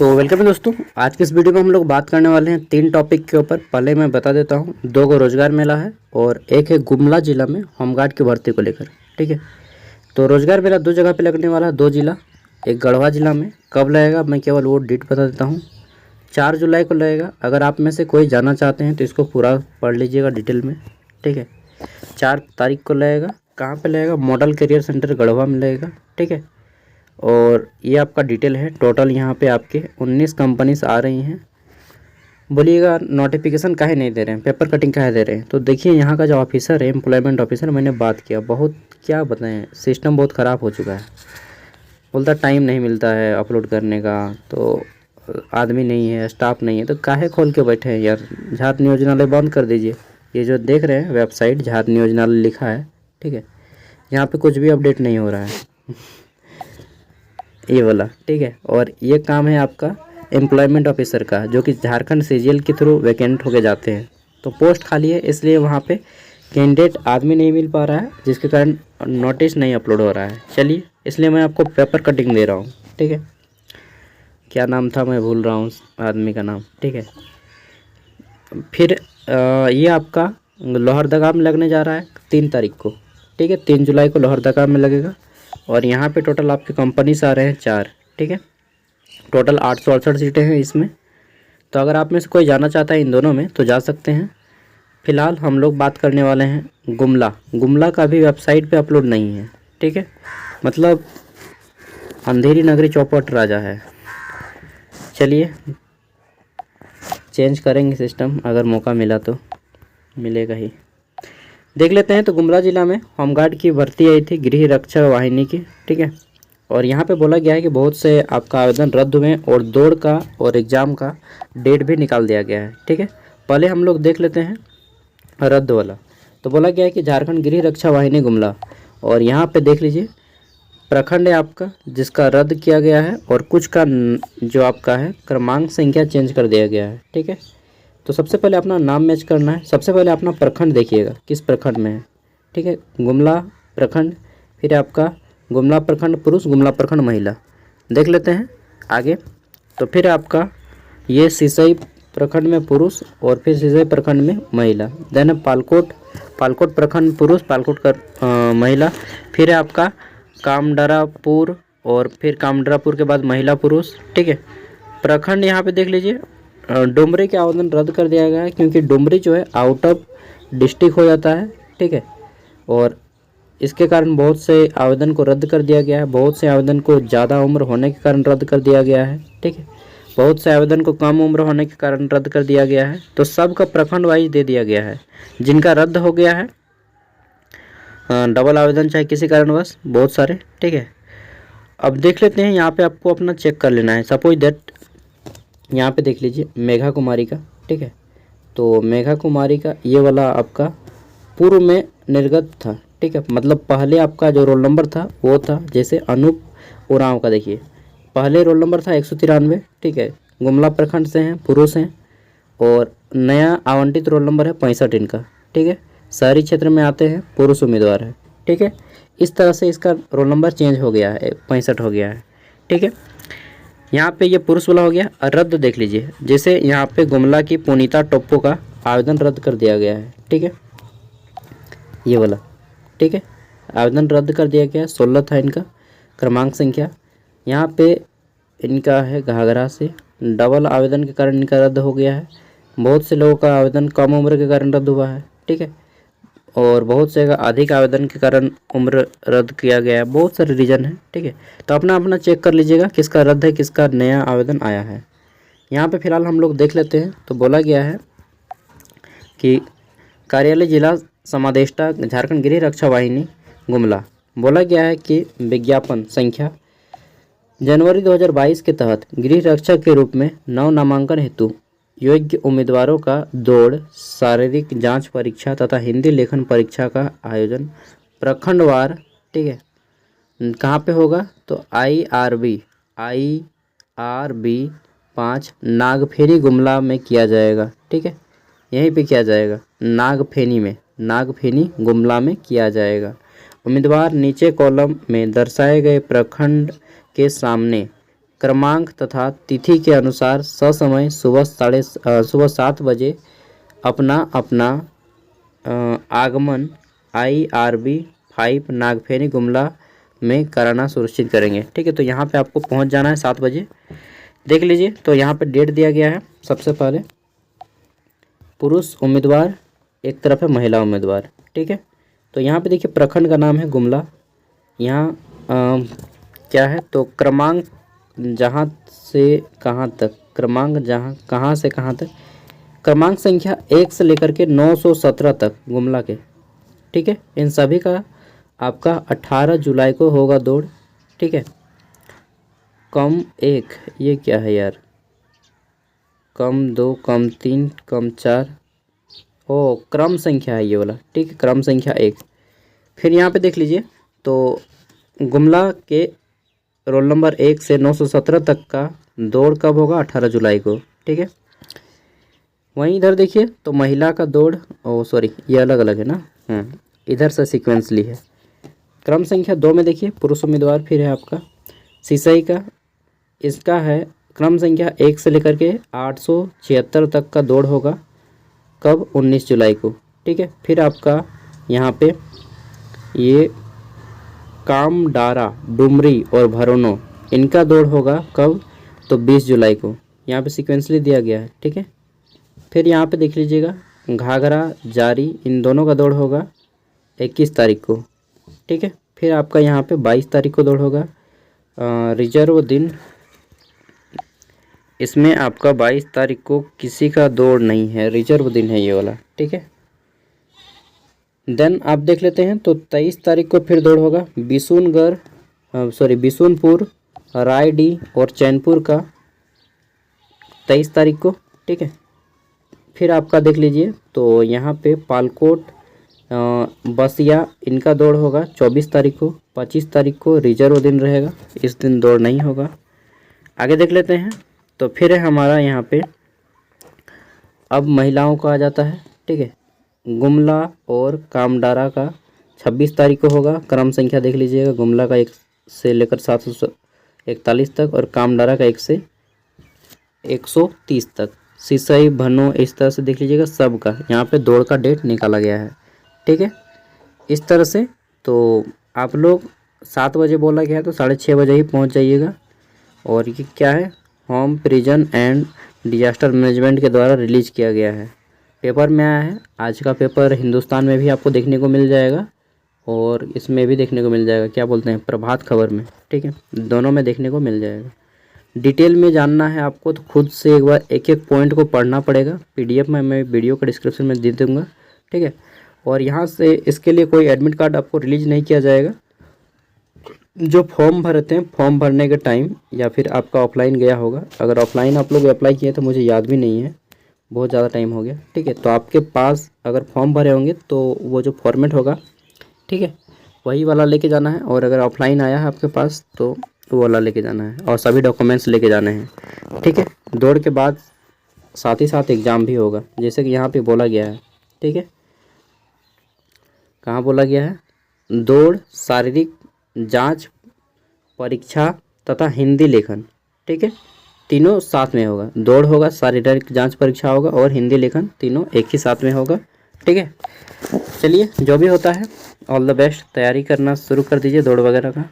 तो वेलकम है दोस्तों। आज के इस वीडियो में हम लोग बात करने वाले हैं 3 टॉपिक के ऊपर। पहले मैं बता देता हूं, 2 को रोजगार मेला है और एक है गुमला जिला में होमगार्ड की भर्ती को लेकर। ठीक है, तो रोजगार मेला 2 जगह पे लगने वाला है, 2 जिला। एक गढ़वा जिला में कब लगेगा मैं केवल वो डेट बता देता हूँ, 4 जुलाई को लगेगा। अगर आप में से कोई जाना चाहते हैं तो इसको पूरा पढ़ लीजिएगा डिटेल में। ठीक है, 4 तारीख को लगेगा। कहाँ पर लगेगा? मॉडल करियर सेंटर गढ़वा में लगेगा। ठीक है, और ये आपका डिटेल है। टोटल यहाँ पे आपके 19 कंपनीज आ रही हैं। बोलिएगा नोटिफिकेशन काहे नहीं दे रहे हैं, पेपर कटिंग काहे दे रहे हैं? तो देखिए यहाँ का जो ऑफिसर है, एम्प्लॉयमेंट ऑफिसर, मैंने बात किया, बहुत क्या बताएं, सिस्टम बहुत ख़राब हो चुका है। बोलता टाइम नहीं मिलता है अपलोड करने का, तो आदमी नहीं है, स्टाफ नहीं है, तो काहे खोल के बैठे हैं यार। झात नियोजनालय बंद कर दीजिए। ये जो देख रहे हैं वेबसाइट झात नियोजनालय लिखा है, ठीक है, यहाँ पर कुछ भी अपडेट नहीं हो रहा है ये वाला। ठीक है, और ये काम है आपका एम्प्लॉयमेंट ऑफिसर का, जो कि झारखंड सीजीएल के थ्रू वैकेंट होके जाते हैं। तो पोस्ट खाली है, इसलिए वहाँ पे कैंडिडेट आदमी नहीं मिल पा रहा है, जिसके कारण नोटिस नहीं अपलोड हो रहा है। चलिए, इसलिए मैं आपको पेपर कटिंग दे रहा हूँ। ठीक है, क्या नाम था मैं भूल रहा हूँ आदमी का नाम। ठीक है, फिर ये आपका लोहरदगा में लगने जा रहा है 3 तारीख को। ठीक है, 3 जुलाई को लोहरदगा में लगेगा। और यहाँ पे टोटल आपके कंपनीज आ रहे हैं 4। ठीक है, टोटल 868 सीटें हैं इसमें। तो अगर आप में से कोई जाना चाहता है इन दोनों में तो जा सकते हैं। फ़िलहाल हम लोग बात करने वाले हैं गुमला का भी वेबसाइट पे अपलोड नहीं है। ठीक है, मतलब अंधेरी नगरी चौपट राजा है। चलिए, चेंज करेंगे सिस्टम, अगर मौका मिला तो मिलेगा ही। देख लेते हैं। तो गुमला जिला में होमगार्ड की भर्ती आई थी, गृह रक्षा वाहिनी की। ठीक है, और यहाँ पे बोला गया है कि बहुत से आपका आवेदन रद्द हुए और दौड़ का और एग्ज़ाम का डेट भी निकाल दिया गया है। ठीक है, पहले हम लोग देख लेते हैं रद्द वाला। तो बोला गया है कि झारखंड गृह रक्षा वाहिनी गुमला, और यहाँ पे देख लीजिए प्रखंड है आपका जिसका रद्द किया गया है, और कुछ का जो आपका है क्रमांक संख्या चेंज कर दिया गया है। ठीक है, तो सबसे पहले अपना नाम मैच करना है। सबसे पहले अपना प्रखंड देखिएगा किस प्रखंड में है। ठीक है, गुमला प्रखंड, फिर आपका गुमला प्रखंड पुरुष, गुमला प्रखंड महिला। देख लेते हैं आगे। तो फिर आपका ये सिसई प्रखंड में पुरुष और फिर सिसई प्रखंड में महिला। देन पालकोट प्रखंड पुरुष, पालकोट का महिला। फिर है आपका कामडरापुर, और फिर कामडरापुर के बाद महिला पुरुष। ठीक है, प्रखंड यहाँ पे देख लीजिए डुमरी के आवेदन रद्द कर दिया गया है, क्योंकि डुमरी जो है आउट ऑफ डिस्ट्रिक्ट हो जाता है। ठीक है, और इसके कारण बहुत से आवेदन को रद्द कर दिया गया है। बहुत से आवेदन को ज़्यादा उम्र होने के कारण रद्द कर दिया गया है। ठीक है, बहुत से आवेदन को कम उम्र होने के कारण रद्द कर दिया गया है। तो सबका प्रखंड वाइज दे दिया गया है। जिनका रद्द हो गया है डबल आवेदन चाहे किसी कारणवश, बहुत सारे। ठीक है, अब देख लेते हैं। यहाँ पे आपको अपना चेक कर लेना है। सपोज दैट यहाँ पे देख लीजिए मेघा कुमारी का। ठीक है, तो मेघा कुमारी का ये वाला आपका पूर्व में निर्गत था। ठीक है, मतलब पहले आपका जो रोल नंबर था वो था, जैसे अनूप उरांव का देखिए पहले रोल नंबर था 193। ठीक है, गुमला प्रखंड से हैं, पुरुष हैं, और नया आवंटित रोल नंबर है 65 इनका। ठीक है, शहरी क्षेत्र में आते हैं, पुरुष उम्मीदवार है। ठीक है, इस तरह से इसका रोल नंबर चेंज हो गया है, 65 हो गया है। ठीक है, यहाँ पे ये पुरुष वाला हो गया। रद्द देख लीजिए, जैसे यहाँ पे गुमला की पुनीता टोप्पो का आवेदन रद्द कर दिया गया है। ठीक है, ये वाला। ठीक है, आवेदन रद्द कर दिया गया। 16 था इनका क्रमांक संख्या। यहाँ पे इनका है घाघरा से, डबल आवेदन के कारण इनका रद्द हो गया है। बहुत से लोगों का आवेदन कम उम्र के कारण रद्द हुआ है। ठीक है, और बहुत से का अधिक आवेदन के कारण उम्र रद्द किया गया है। बहुत सारे रीज़न है। ठीक है, तो अपना चेक कर लीजिएगा किसका रद्द है, किसका नया आवेदन आया है। यहाँ पे फिलहाल हम लोग देख लेते हैं। तो बोला गया है कि कार्यालय जिला समादेष्टा झारखंड गृह रक्षा वाहिनी गुमला। बोला गया है कि विज्ञापन संख्या जनवरी 2022 के तहत गृह रक्षा के रूप में नव नामांकन हेतु योग्य उम्मीदवारों का दौड़, शारीरिक जांच परीक्षा तथा हिंदी लेखन परीक्षा का आयोजन प्रखंडवार। ठीक है, कहाँ पे होगा? तो IRB 5 नागफेनी गुमला में किया जाएगा। ठीक है, यहीं पे किया जाएगा, नागफेनी गुमला में किया जाएगा। उम्मीदवार नीचे कॉलम में दर्शाए गए प्रखंड के सामने क्रमांक तथा तिथि के अनुसार ससमय सुबह 7 बजे अपना अपना आगमन IRB 5 नागफेनी गुमला में कराना सुनिश्चित करेंगे। ठीक है, तो यहाँ पे आपको पहुँच जाना है 7 बजे। देख लीजिए, तो यहाँ पे डेट दिया गया है। सबसे पहले पुरुष उम्मीदवार एक तरफ है, महिला उम्मीदवार। ठीक है, तो यहाँ पे देखिए प्रखंड का नाम है गुमला। यहाँ क्या है, तो क्रमांक जहाँ से कहाँ तक, क्रमांक जहाँ कहाँ से कहाँ तक, क्रमांक संख्या 1 से लेकर के 917 तक गुमला के। ठीक है, इन सभी का आपका 18 जुलाई को होगा दौड़। ठीक है, कम 1, ये क्या है यार, कम 2, कम 3, कम 4, ओ क्रम संख्या है ये वाला। ठीक है, क्रम संख्या 1। फिर यहाँ पे देख लीजिए, तो गुमला के रोल नंबर 1 से 917 तक का दौड़ कब होगा, 18 जुलाई को। ठीक है, वहीं इधर देखिए, तो महिला का दौड़, ओ सॉरी ये अलग अलग है ना, इधर से सीक्वेंसली है। क्रम संख्या 2 में देखिए पुरुष उम्मीदवार फिर है आपका सिसई का, इसका है क्रम संख्या 1 से लेकर के 876 तक का दौड़ होगा कब, 19 जुलाई को। ठीक है, फिर आपका यहाँ पे ये कामडारा, डुमरी और भरोनो, इनका दौड़ होगा कब, तो 20 जुलाई को। यहाँ पे सीक्वेंसली दिया गया है। ठीक है, फिर यहाँ पे देख लीजिएगा घाघरा, जारी, इन दोनों का दौड़ होगा 21 तारीख को। ठीक है, फिर आपका यहाँ पे 22 तारीख को दौड़ होगा। रिजर्व दिन, इसमें आपका 22 तारीख को किसी का दौड़ नहीं है, रिजर्व दिन है ये वाला। ठीक है, देन आप देख लेते हैं, तो 23 तारीख को फिर दौड़ होगा बिशुनपुर, रायडी और चैनपुर का 23 तारीख को। ठीक है, फिर आपका देख लीजिए, तो यहाँ पे पालकोट, बसिया, इनका दौड़ होगा 24 तारीख को। 25 तारीख को रिजर्व दिन रहेगा, इस दिन दौड़ नहीं होगा। आगे देख लेते हैं, तो फिर है हमारा यहाँ पे अब महिलाओं का आ जाता है। ठीक है, गुमला और कामडारा का 26 तारीख को होगा। क्रम संख्या देख लीजिएगा, गुमला का 1 से लेकर 741 तक और कामडारा का 1 से 130 तक। सिसई, भनो, इस तरह से देख लीजिएगा सबका यहाँ पे दौड़ का डेट निकाला गया है। ठीक है, इस तरह से तो आप लोग 7 बजे बोला गया है, तो 6:30 बजे ही पहुँच जाइएगा। और ये क्या है, home prison and disaster management के द्वारा रिलीज़ किया गया है, पेपर में आया है। आज का पेपर हिंदुस्तान में भी आपको देखने को मिल जाएगा और इसमें भी देखने को मिल जाएगा, क्या बोलते हैं, प्रभात खबर में। ठीक है, दोनों में देखने को मिल जाएगा। डिटेल में जानना है आपको तो खुद से एक बार एक एक पॉइंट को पढ़ना पड़ेगा। PDF में मैं वीडियो का डिस्क्रिप्शन में दे दूँगा। ठीक है, और यहाँ से इसके लिए कोई एडमिट कार्ड आपको रिलीज नहीं किया जाएगा। जो फॉर्म भरते हैं, फॉर्म भरने के टाइम या फिर आपका ऑफलाइन गया होगा, अगर ऑफलाइन आप लोग अप्लाई किए तो मुझे याद भी नहीं है, बहुत ज़्यादा टाइम हो गया। ठीक है, तो आपके पास अगर फॉर्म भरे होंगे तो वो जो फॉर्मेट होगा, ठीक है, वही वाला लेके जाना है। और अगर ऑफलाइन आया है आपके पास तो वो वाला लेके जाना है और सभी डॉक्यूमेंट्स लेके जाने हैं। ठीक है, दौड़ के बाद साथ ही साथ एग्ज़ाम भी होगा, जैसे कि यहाँ पे बोला गया है। ठीक है, कहाँ बोला गया है, दौड़, शारीरिक जांच, परीक्षा तथा हिंदी लेखन। ठीक है, तीनों साथ में होगा, दौड़ होगा, शारीरिक जांच परीक्षा होगा और हिंदी लेखन, तीनों एक ही साथ में होगा। ठीक है, चलिए जो भी होता है, ऑल द बेस्ट, तैयारी करना शुरू कर दीजिए दौड़ वगैरह का।